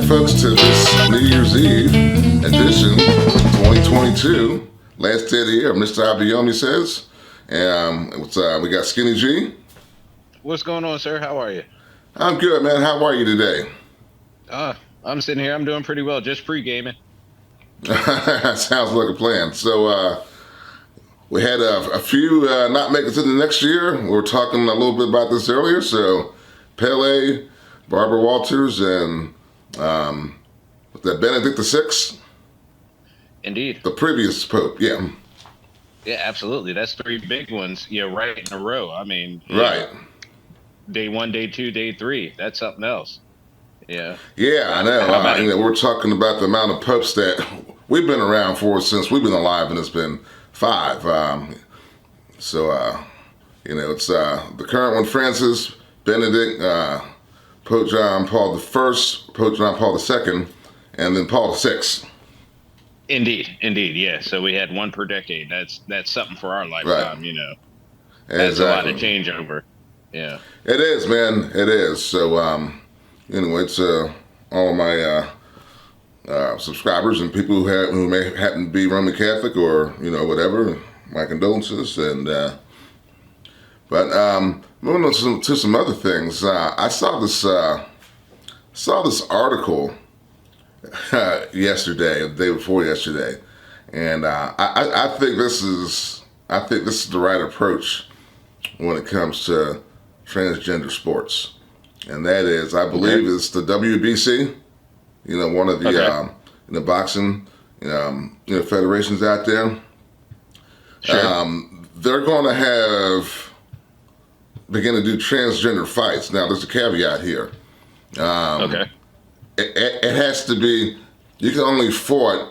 folks, to this New Year's Eve edition 2022. Last day of the year, Mr. Abiyomi says. We got Skinny G. What's going on, sir? How are you? I'm good, man. How are you today? I'm sitting here. I'm doing pretty well. Just pre-gaming. Sounds like a plan. So we had a few not make it to the next year. We were talking a little bit about this earlier. So Pele, Barbara Walters, and that Benedict XVI. Indeed. The previous pope, yeah. Yeah, absolutely. That's three big ones, right in a row. I mean, right. Day 1, day 2, day 3. That's something else. Yeah. Yeah, I know. We're talking about the amount of popes that we've been around for since we've been alive, and it's been 5. It's the current one, Francis, Benedict, Pope John Paul I, Pope John Paul II, and then Paul VI. Indeed, yeah. So we had one per decade. That's something for our lifetime, right. That's a lot of changeover. Yeah. It is, man. It is. So, anyway, it's all of my subscribers and people who may happen to be Roman Catholic or whatever. My condolences, and moving on to some other things. I saw this article yesterday, the day before yesterday, and I think this is the right approach when it comes to transgender sports, and that is, I believe, it's the WBC. One of the boxing federations out there. Sure. They're going to begin to do transgender fights. Now, there's a caveat here. It has to be, you can only fight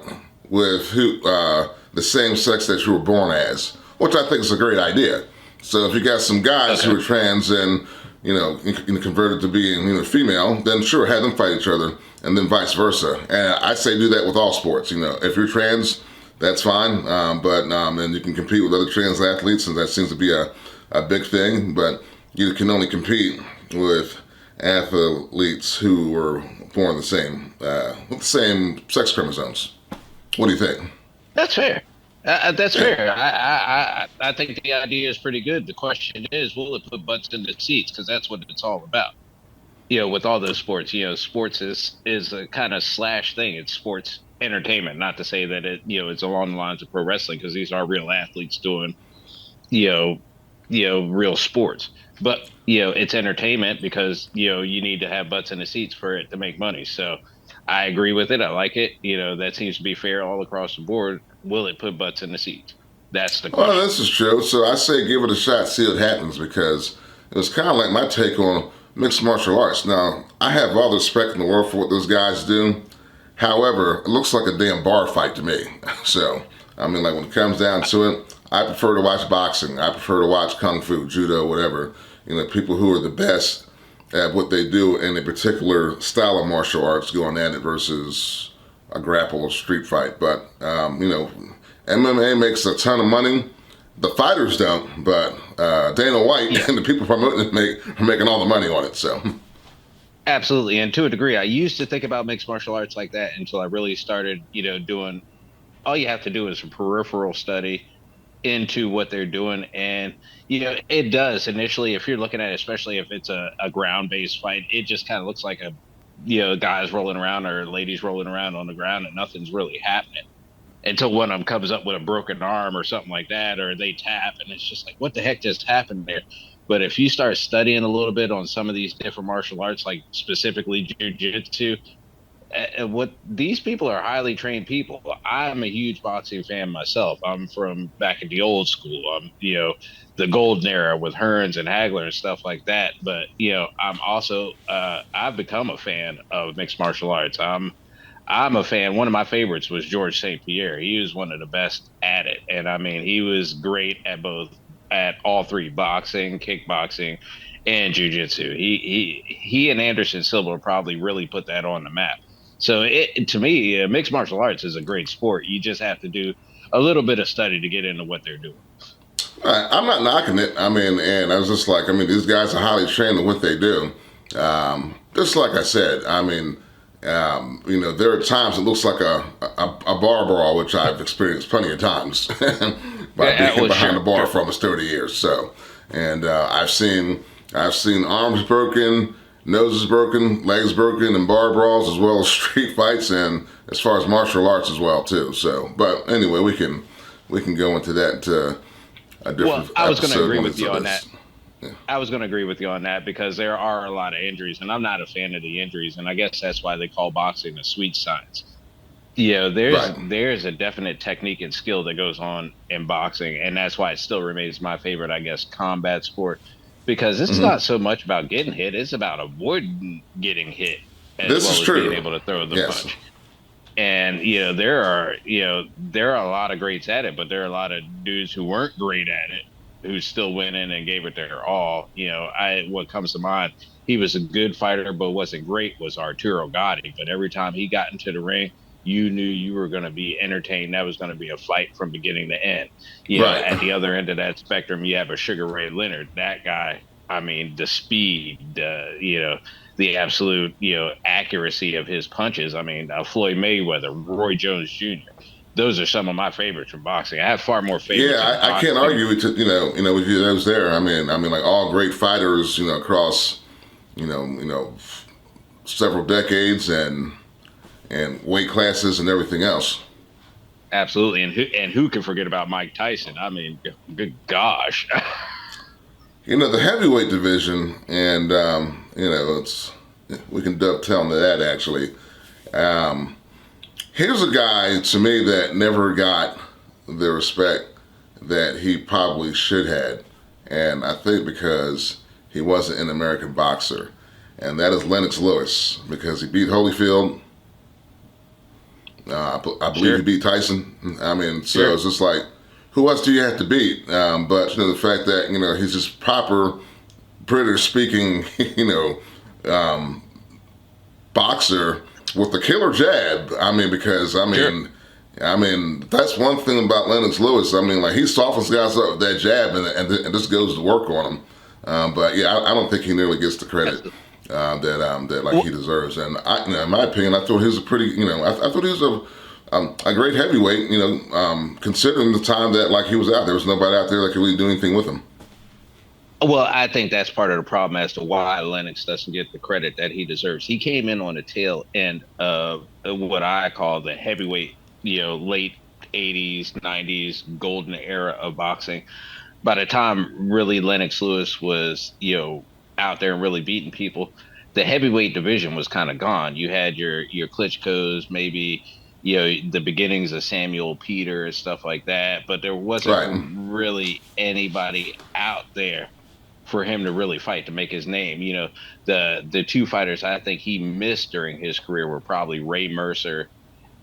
with the same sex that you were born as, which I think is a great idea. So if you got some guys who are trans and converted to being female, then sure, have them fight each other, and then vice versa. And I say do that with all sports. If you're trans, that's fine, and you can compete with other trans athletes, and that seems to be a big thing. But you can only compete with athletes who were born with the same sex chromosomes. What do you think? That's fair. That's fair. I think the idea is pretty good. The question is, will it put butts in the seats? Because that's what it's all about. With all those sports, sports is a kind of slash thing. It's sports entertainment. Not to say that it's along the lines of pro wrestling, because these are real athletes doing, real sports. But it's entertainment because you need to have butts in the seats for it to make money. So I agree with it. I like it. That seems to be fair all across the board. Will it put butts in the seats? That's the question. Well, this is true. So I say give it a shot, see what happens, because it was kind of like my take on mixed martial arts. Now, I have all the respect in the world for what those guys do. However, it looks like a damn bar fight to me. So, when it comes down to it, I prefer to watch boxing. I prefer to watch kung fu, judo, whatever. People who are the best at what they do in a particular style of martial arts going at it versus a grapple or street fight. But, MMA makes a ton of money. The fighters don't, but Dana White and the people promoting it are making all the money on it. So, absolutely, and to a degree, I used to think about mixed martial arts like that until I really started, doing. All you have to do is a peripheral study into what they're doing, and it does initially. If you're looking at it, especially if it's a ground-based fight, it just kind of looks like guys rolling around or ladies rolling around on the ground, and nothing's really happening until one of them comes up with a broken arm or something like that, or they tap, and it's just like, what the heck just happened there? But if you start studying a little bit on some of these different martial arts, like specifically jiu-jitsu, what these people are highly trained people. I'm a huge boxing fan myself. I'm from back in the old school. I'm the golden era with Hearns and Hagler and stuff like that. But I'm also I've become a fan of mixed martial arts. I'm a fan. One of my favorites was George St. Pierre. He was one of the best at it, and he was great at all three: boxing, kickboxing, and jiu-jitsu. He and Anderson Silva probably really put that on the map. So to me, mixed martial arts is a great sport. You just have to do a little bit of study to get into what they're doing. I'm not knocking it. And I was just like, these guys are highly trained in what they do. Just like I said, There are times it looks like a bar brawl, which I've experienced plenty of times by being Well, behind the sure, bar sure. for almost 30 years. So, and I've seen arms broken, noses broken, legs broken, in bar brawls as well as street fights, and as far as martial arts as well too. So, but anyway, we can go into that a Well, different I was going to episode agree when with it's you of on that. this. Yeah. I was going to agree with you on that because there are a lot of injuries, and I'm not a fan of the injuries, and I guess that's why they call boxing a sweet science. There's Right. there's a definite technique and skill that goes on in boxing, and that's why it still remains my favorite, I guess, combat sport. Because it's Hmm. not so much about getting hit; it's about avoiding getting hit as This is well as being true. able to throw the Yes. punch. And there are a lot of greats at it, but there are a lot of dudes who weren't great at it who still went in and gave it their all. I what comes to mind, he was a good fighter, but wasn't great was Arturo Gotti. But every time he got into the ring, you knew you were going to be entertained. That was going to be a fight from beginning to end. Right. At the other end of that spectrum, you have a Sugar Ray Leonard. That guy, I mean, the speed, the absolute, accuracy of his punches. I mean, Floyd Mayweather, Roy Jones Jr. Those are some of my favorites from boxing. I have far more Yeah, favorites in I can't boxing. argue with with you those there. I mean, like all great fighters, across several decades and weight classes and everything else. Absolutely, and who can forget about Mike Tyson? I mean, good gosh. The heavyweight division, and it's we can dovetail into that actually. Um, Here's a guy to me that never got the respect that he probably should have, and I think because he wasn't an American boxer, and that is Lennox Lewis because he beat Holyfield. I believe he Sure, beat Tyson. I mean, so sure. it's just like, who else do you have to beat? But the fact that he's just proper British speaking, um, boxer with the killer jab. I mean, because Sure. that's one thing about Lennox Lewis. I mean, like he softens guys up with that jab, and just goes to work on them. But yeah, I don't think he nearly gets the credit Absolutely. that like he Well, deserves. And in my opinion, I thought he was a pretty, I thought he was a great heavyweight. Considering the time that like he was out, there was nobody out there that could really do anything with him. well, I think that's part of the problem as to why Lennox doesn't get the credit that he deserves. He came in on the tail end of what I call the heavyweight, late 80s, 90s golden era of boxing. By the time really Lennox Lewis was, out there and really beating people, the heavyweight division was kind of gone. You had your Klitschko's, maybe, the beginnings of Samuel Peter and stuff like that, but there wasn't Right. really anybody out there for him to really fight to make his name. The two fighters I think he missed during his career were probably Ray Mercer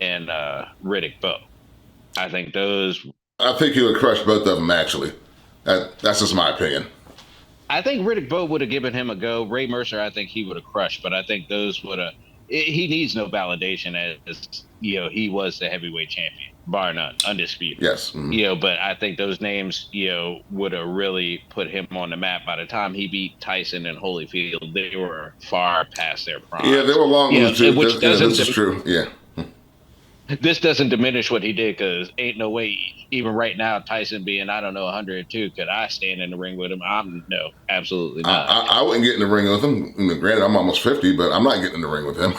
and Riddick Bowe. I think those I think he would crush both of them. Actually, that's just my opinion. I think Riddick Bowe would have given him a go. Ray Mercer, I think he would have crushed, but I think those would have. He needs no validation as he was the heavyweight champion, bar none, undisputed. Yes. Mhm. But I think those names, would have really put him on the map. By the time he beat Tyson and Holyfield, they were far past their Yeah, they primes. were long in the tooth. Which This doesn't is true. Yeah. this doesn't diminish what he did because ain't no way, even right now, Tyson being, I don't know, 102, could I stand in the ring with him? No, absolutely I, not. I wouldn't get in the ring with him. Granted, I'm almost 50, but I'm not getting in the ring with him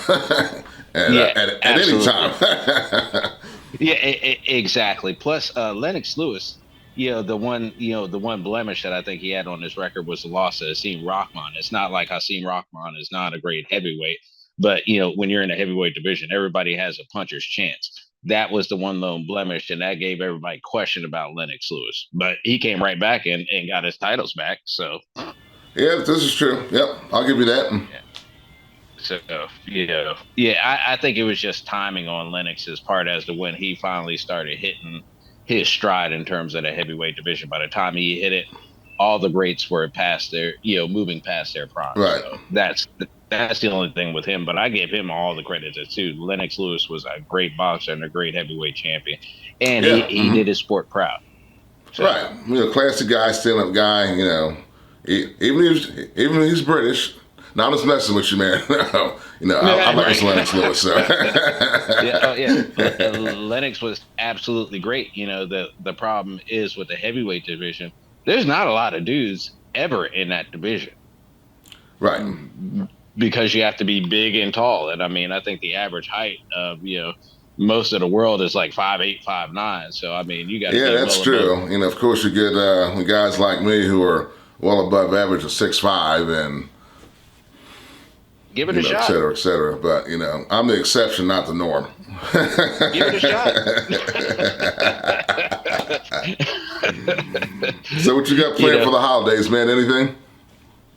Yeah, at any absolutely. time. Yeah, exactly. Plus, Lennox Lewis, the one blemish that I think he had on his record was the loss of Hakeem Rahman. It's not like Hakeem Rahman is not a great heavyweight, but when you're in the heavyweight division, everybody has a puncher's chance. That was the one lone blemish, and that gave everybody question about Lennox Lewis. But he came right back and got his titles back. So, Yeah, this is true. Yep, I'll give you that. yeah. So, yeah, I think it was just timing on Lennox's part as to when he finally started hitting his stride in terms of the heavyweight division. By the time he hit it, all the greats were past their, moving past their prime. Right. So that's the only thing with him. But I give him all the credit too. Lennox Lewis was a great boxer and a great heavyweight champion, and he Yeah. he did his sport proud. So Right. Classic guy, stand up guy. Even if he's British, Now I'm just messing with you, man. I like this Lennox Lewis. So. Yeah, oh yeah. Lennox was absolutely great. The problem is with the heavyweight division. There's not a lot of dudes ever in that division Right. because you have to be big and tall. And I mean, I think the average height of most of the world is like 5'8", 5'9". So I mean, you got to Yeah, be that's well true. above. Of course, you get guys like me who are well above average of 6'5", and Give it a et shot. cetera, et cetera. But I'm the exception, not the norm. Give it a shot. So, what you got planned for the holidays, man? Anything?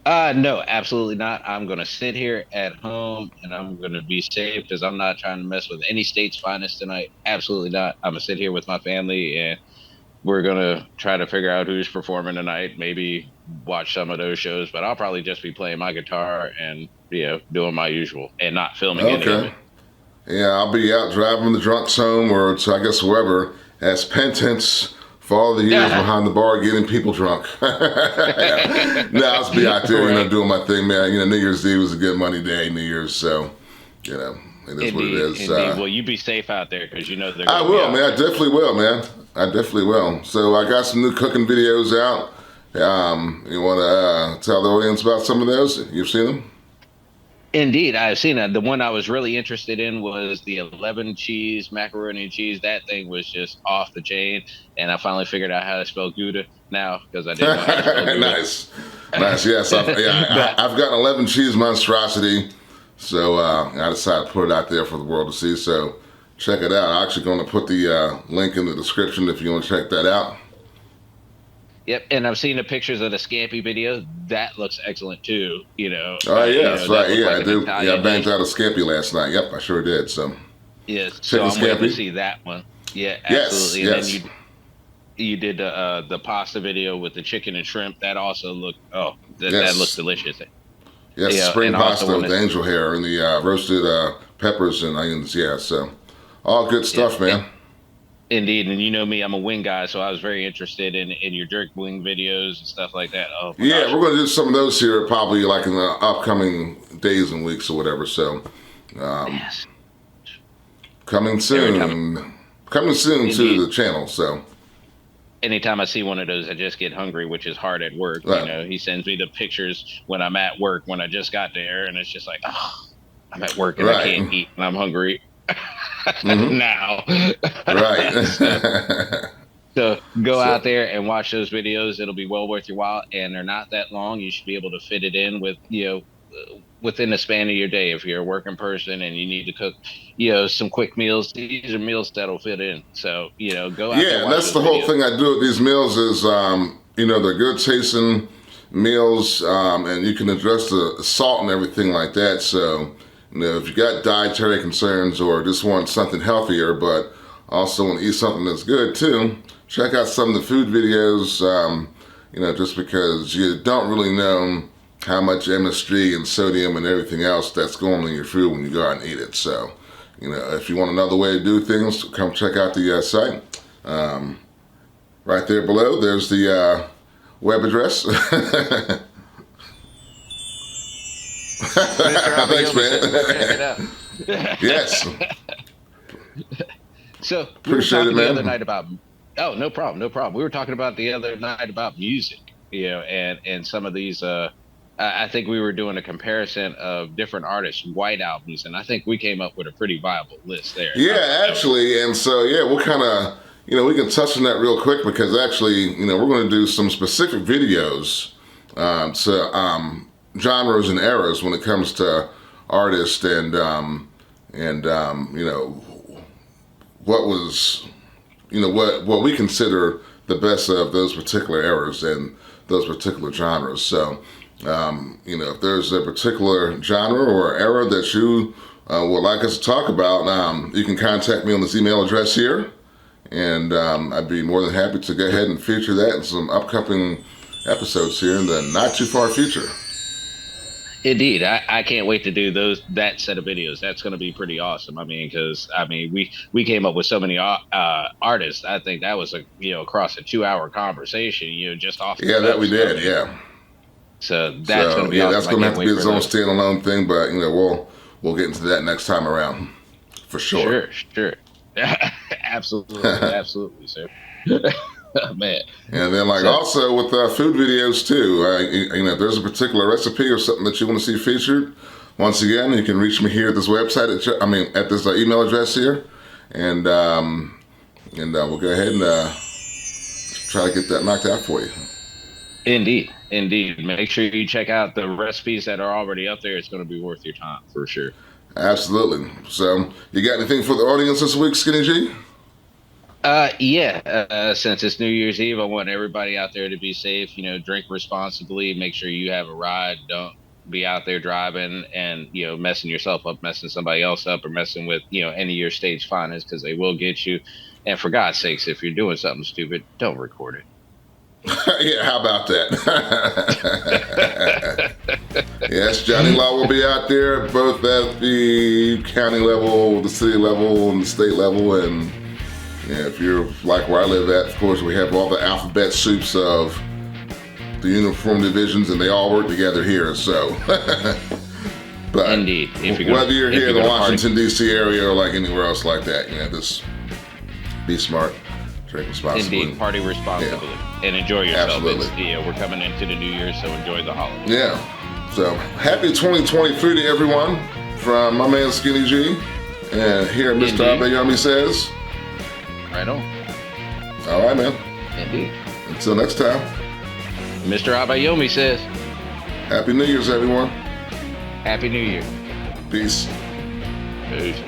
No, absolutely not. I'm gonna sit here at home and I'm gonna be safe because I'm not trying to mess with any state's finest tonight. Absolutely not. I'm gonna sit here with my family and we're gonna try to figure out who's performing tonight. Maybe watch some of those shows, but I'll probably just be playing my guitar and doing my usual and not filming any of Okay. it. Yeah, I'll be out driving the drunks home, or to, I guess, wherever, as penance for all the years behind the bar getting people drunk. Yeah. No, I'll just be out there, Right. doing my thing, man. New Year's Eve was a good money day, New Year's, so, it is what it Indeed, is. indeed. Well, you be safe out there because they're I gonna be will, out man. I there. definitely will, man. I definitely will. So I got some new cooking videos out. You want to tell the audience about some of those? You've seen them? Indeed, I've seen that. The one I was really interested in was the 11 cheese macaroni and cheese. That thing was just off the chain, and I finally figured out how to spell Gouda now because I didn't know how to spell Gouda. Nice, nice. Yes, But I've got an 11 cheese monstrosity, so I decided to put it out there for the world to see. So check it out. I'm actually going to put the link in the description if you want to check that out. yep, and I've seen the pictures of the scampi video. That looks excellent too. Oh yeah, that's right. that looked Yeah, like I an do. Yeah, I Italian banged dish. out a scampi last night. Yep, I sure did. So Yes, so chicken I'm waiting to scampi. see that one. Yeah, Yes, absolutely. And then yes, you did the pasta video with the chicken and shrimp. That also looked that looked yes, delicious. yes. Yeah, Spring and I also pasta want with the to angel hair and the roasted peppers and onions. Yeah, so all good yeah, stuff, man. indeed. And you know me, I'm a wing guy, so I was very interested in your jerk wing videos and stuff like that. Oh my Yeah, gosh. we're going to do some of those here probably like in the upcoming days and weeks or whatever. So Yes. coming Every time soon, coming soon indeed. to the channel. So Anytime I see one of those, I just get hungry, which is hard at work. right, He sends me the pictures when I'm at work when I just got there, and it's just like, oh, I'm at work and I can't right, eat and I'm hungry hmm now. so right. So go out So there and watch those videos. It'll be well worth your while, and they're not that long. You should be able to fit it in with within the span of your day. If you're a working person and you need to cook, some quick meals, these are meals that'll fit in. So go out there, yeah, and watch that's the those whole videos. thing I do with these meals is they're good tasting meals, and you can address the salt and everything like that. So if you got dietary concerns or just want something healthier, but also want to eat something that's good too, check out some of the food videos. Just because you don't really know how much MSG and sodium and everything else that's going in your food when you go out and eat it. So, if you want another way to do things, come check out the site. Right there below, there's the web address. Mr. Thanks, Abayomi says, go check it man. out. Yes, So we were appreciate it, talking the other man. night about. Oh, no problem, no problem. We were talking about the other night about music, and some of these. I think we were doing a comparison of different artists' white albums, and I think we came up with a pretty viable list there. I thought Yeah, that was actually, and so yeah, we'll kind of, we can touch on that real quick because actually, we're going to do some specific videos to genres and eras when it comes to artists and what was, what we consider the best of those particular eras and those particular genres. So, if there's a particular genre or era that you would like us to talk about, you can contact me on this email address here, and I'd be more than happy to go ahead and feature that in some upcoming episodes here in the not too far future. indeed. I can't wait to do that set of videos. That's going to be pretty awesome. I mean, because we came up with so many artists. I think that was across a 2-hour conversation. Just off the Yeah, that cuff. we So I did. mean, Yeah. So that's going to be yeah, awesome. that's going to I have can't to be wait its for own those. standalone thing, but we'll get into that next time around for sure. Sure. Absolutely, sir. Man. And then, like, So also with food videos too. If there's a particular recipe or something that you want to see featured, once again, you can reach me here at this website. At this email address here, and we'll go ahead and try to get that knocked out for you. indeed. Make sure you check out the recipes that are already up there. It's going to be worth your time for sure. Absolutely. So, you got anything for the audience this week, Skinny G? Yeah. Since it's New Year's Eve, I want everybody out there to be safe. Drink responsibly. Make sure you have a ride. Don't be out there driving and messing yourself up, messing somebody else up, or messing with any of your state's finest, because they will get you. And for God's sakes, if you're doing something stupid, don't record it. Yeah, how about that? Yes, Johnny Law will be out there both at the county level, the city level, and the state level. And if you're like where I live at, of course, we have all the alphabet soups of the uniform divisions, and they all work together here. So, but Indeed. Whether you're here in the Washington, D.C. area or like anywhere else like that, just be smart. Drink responsibly. Indeed, party responsibly and enjoy yourself. Absolutely. We're coming into the new year, so enjoy the holidays. Yeah. So happy 2023 to everyone from my man Skinny G, and here Mr. Abayomi says. Right on. All right, man. Indeed. Until next time. Mr. Abayomi says. Happy New Year's, everyone. Happy New Year. Peace. Peace.